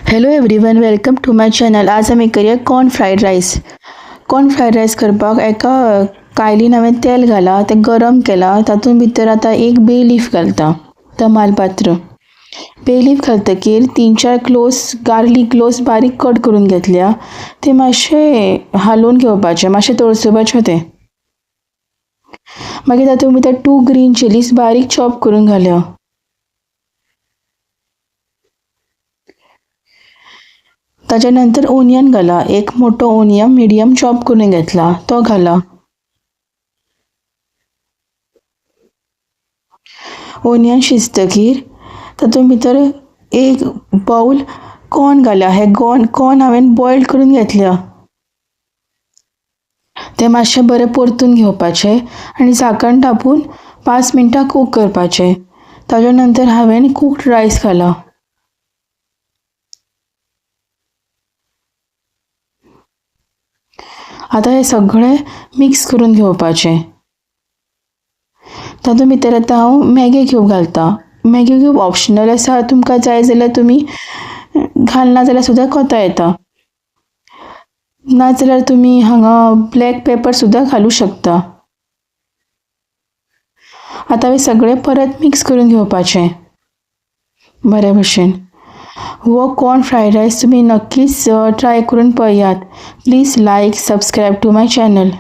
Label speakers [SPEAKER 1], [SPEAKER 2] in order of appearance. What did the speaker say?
[SPEAKER 1] Hello everyone, welcome to my channel. आज आमी करूया corn fried rice. Corn fried rice करपाक एका कायलीन हांवें तेल घाला, तें गरम केलां. तातूंत भितर आतां एक बे लीफ घालता, तमालपत्र. बे लीफ घालतकीर 3-4 गार्लीक क्लोव्स बारीक कट करून घेतल्या. ते मातशे हालोवन घेवपाचे, मातशे तळसुपाचे ते. मागीर तातूंत भितर 2 ग्रीन चिलीज बारीक चॉप करून घाल्या. ताच्या नंतर ओनियन घाला. एक मोठो ओनियन मिडियम चॉप करून घेतला, तो घाला. ओनियन शिजतकीर तातूंत भितर एक बाउल कॉर्न घाला. हे कॉर्न हांवें बॉयल करून घेतल्या. ते मातशे बरे परतून घेवपाचे आनी झाकण धांपून 5 मिनटां कूक करपाचे. ताच्या नंतर हांवें कुक्ड रायस घाला. आतां हे सगळें मिक्स करून घेवपाचें. तातूंत भितर आतां हांव मॅगी क्यूब घालता. मॅगी क्यूब ऑप्शनल आसा, तुमकां जाय जाल्यार तुमी घालना जाल्यार सुद्दां कोता येता. नाजाल्यार तुमी हांगा ब्लॅक पेपर सुद्दां घालूं शकता. आतां हे सगळें परत मिक्स करून घेवपाचें बरे भशेन. हो कॉर्न फ्रायड रायस तुमी नक्कीच ट्राय करून पळयात. Please like, subscribe to my channel.